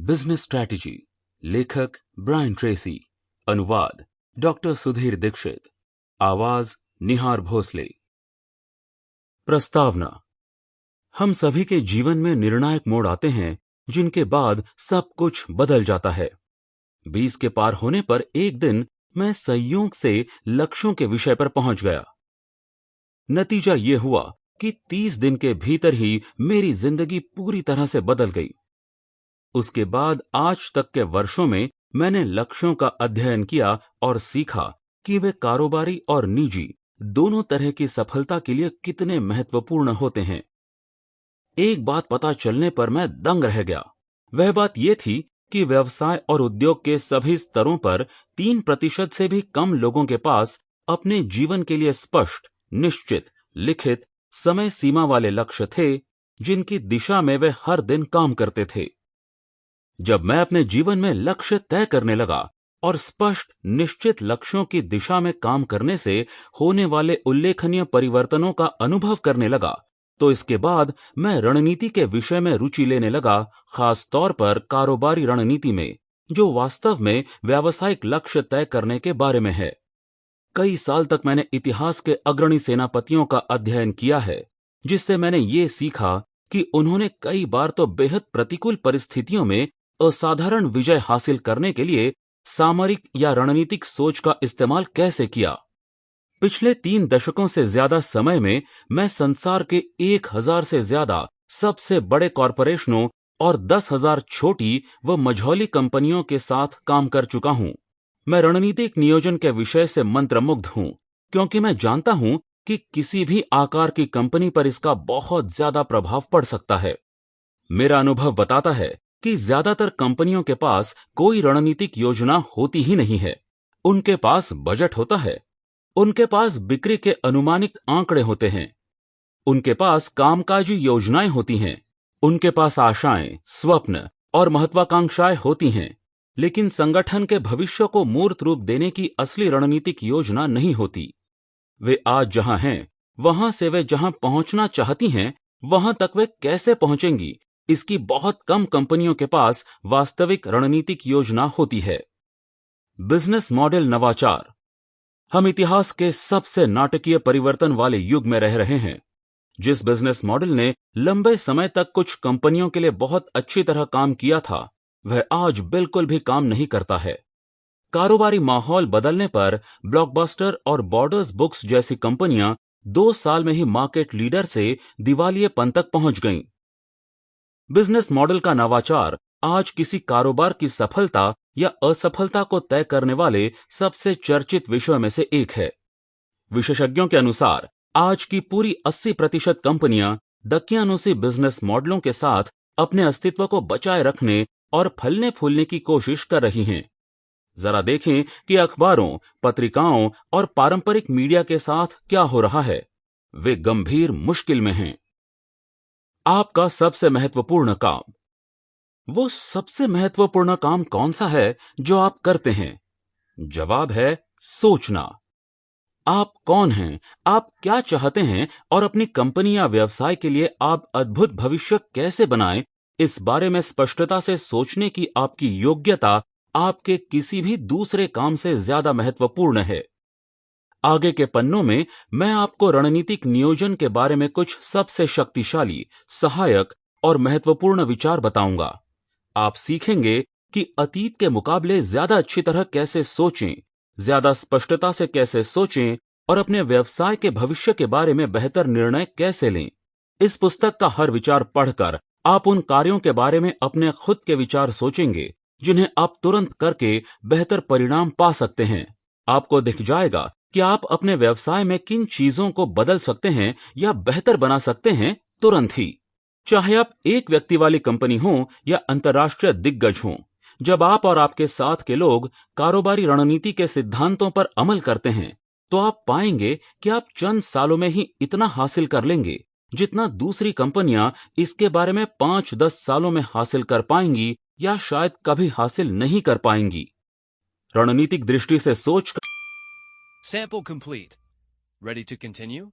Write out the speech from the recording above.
Business strategy, लेखक Brian Tracy, अनुवाद doctor Sudhir Dixit, आवाज निहार भोसले। प्रस्तावना। हम सभी के जीवन में निर्णायक मोड़ आते हैं जिनके बाद सब कुछ बदल जाता है। 20 के पार होने पर एक दिन मैं संयोग से लक्ष्यों के विषय पर पहुंच गया। नतीजा यह हुआ कि 30 दिन के भीतर ही मेरी जिंदगी पूरी तरह से बदल गई। उसके बाद आज तक के वर्षों में मैंने लक्ष्यों का अध्ययन किया और सीखा कि वे कारोबारी और निजी दोनों तरह की सफलता के लिए कितने महत्वपूर्ण होते हैं। एक बात पता चलने पर मैं दंग रह गया। वह बात यह थी कि व्यवसाय और उद्योग के सभी स्तरों पर 3% से भी कम लोगों के पास अपने जीवन के लिए स्पष्ट, निश्चित, लिखित, समय सीमा वाले लक्ष्य थे जिनकी दिशा में वे हर दिन काम करते थे। जब मैं अपने जीवन में लक्ष्य तय करने लगा और स्पष्ट, निश्चित लक्ष्यों की दिशा में काम करने से होने वाले उल्लेखनीय परिवर्तनों का अनुभव करने लगा, तो इसके बाद मैं रणनीति के विषय में रुचि लेने लगा, खास तौर पर कारोबारी रणनीति में, जो वास्तव में व्यावसायिक लक्ष्य तय करने के बारे में है। कई साल तक मैंने इतिहास के अग्रणी सेनापतियों का अध्ययन किया है, जिससे मैंने ये सीखा कि उन्होंने कई बार तो बेहद प्रतिकूल परिस्थितियों में असाधारण विजय हासिल करने के लिए सामरिक या रणनीतिक सोच का इस्तेमाल कैसे किया। पिछले 3 दशकों से ज्यादा समय में मैं संसार के 1000 से ज्यादा सबसे बड़े कॉरपोरेशनों और 10,000 छोटी व मझौली कंपनियों के साथ काम कर चुका हूं। मैं रणनीतिक नियोजन के विषय से मंत्रमुग्ध हूं, क्योंकि मैं जानता हूं कि किसी भी आकार की कंपनी पर इसका बहुत ज्यादा प्रभाव पड़ सकता है। मेरा अनुभव बताता है कि ज्यादातर कंपनियों के पास कोई रणनीतिक योजना होती ही नहीं है। उनके पास बजट होता है, उनके पास बिक्री के अनुमानित आंकड़े होते हैं, उनके पास कामकाजी योजनाएं होती हैं, उनके पास आशाएं, स्वप्न और महत्वाकांक्षाएं होती हैं, लेकिन संगठन के भविष्य को मूर्त रूप देने की असली रणनीतिक योजना नहीं होती। वे आज जहां हैं, वहां से वे जहां पहुंचना चाहती हैं, वहां तक वे कैसे पहुंचेंगी, इसकी बहुत कम कंपनियों के पास वास्तविक रणनीतिक योजना होती है। बिजनेस मॉडल नवाचार। हम इतिहास के सबसे नाटकीय परिवर्तन वाले युग में रह रहे हैं। जिस बिजनेस मॉडल ने लंबे समय तक कुछ कंपनियों के लिए बहुत अच्छी तरह काम किया था, वह आज बिल्कुल भी काम नहीं करता है। कारोबारी माहौल बदलने पर ब्लॉकबस्टर और बॉर्डर्स बुक्स जैसी कंपनियां 2 साल में ही मार्केट लीडर से दिवालियेपन तक पहुंच गईं। बिजनेस मॉडल का नवाचार आज किसी कारोबार की सफलता या असफलता को तय करने वाले सबसे चर्चित विषयों में से एक है। विशेषज्ञों के अनुसार आज की पूरी 80% कंपनियां दकियानुसी बिजनेस मॉडलों के साथ अपने अस्तित्व को बचाए रखने और फलने फूलने की कोशिश कर रही हैं। जरा देखें कि अखबारों, पत्रिकाओं और पारंपरिक मीडिया के साथ क्या हो रहा है। वे गंभीर मुश्किल में हैं। आपका सबसे महत्वपूर्ण काम। वो सबसे महत्वपूर्ण काम कौन सा है जो आप करते हैं? जवाब है सोचना। आप कौन हैं, आप क्या चाहते हैं और अपनी कंपनी या व्यवसाय के लिए आप अद्भुत भविष्य कैसे बनाएं, इस बारे में स्पष्टता से सोचने की आपकी योग्यता आपके किसी भी दूसरे काम से ज्यादा महत्वपूर्ण है। आगे के पन्नों में मैं आपको रणनीतिक नियोजन के बारे में कुछ सबसे शक्तिशाली, सहायक और महत्वपूर्ण विचार बताऊंगा। आप सीखेंगे कि अतीत के मुकाबले ज्यादा अच्छी तरह कैसे सोचें, ज्यादा स्पष्टता से कैसे सोचें और अपने व्यवसाय के भविष्य के बारे में बेहतर निर्णय कैसे लें। इस पुस्तक का हर विचार पढ़कर आप उन कार्यों के बारे में अपने खुद के विचार सोचेंगे जिन्हें आप तुरंत करके बेहतर परिणाम पा सकते हैं। आपको दिख जाएगा कि आप अपने व्यवसाय में किन चीजों को बदल सकते हैं या बेहतर बना सकते हैं तुरंत ही, चाहे आप एक व्यक्ति वाली कंपनी हो या अंतर्राष्ट्रीय दिग्गज हो। जब आप और आपके साथ के लोग कारोबारी रणनीति के सिद्धांतों पर अमल करते हैं, तो आप पाएंगे कि आप चंद सालों में ही इतना हासिल कर लेंगे जितना दूसरी कंपनियां इसके बारे में 5-10 सालों में हासिल कर पाएंगी या शायद कभी हासिल नहीं कर पाएंगी। रणनीतिक दृष्टि से सोच Sample complete. Ready to continue?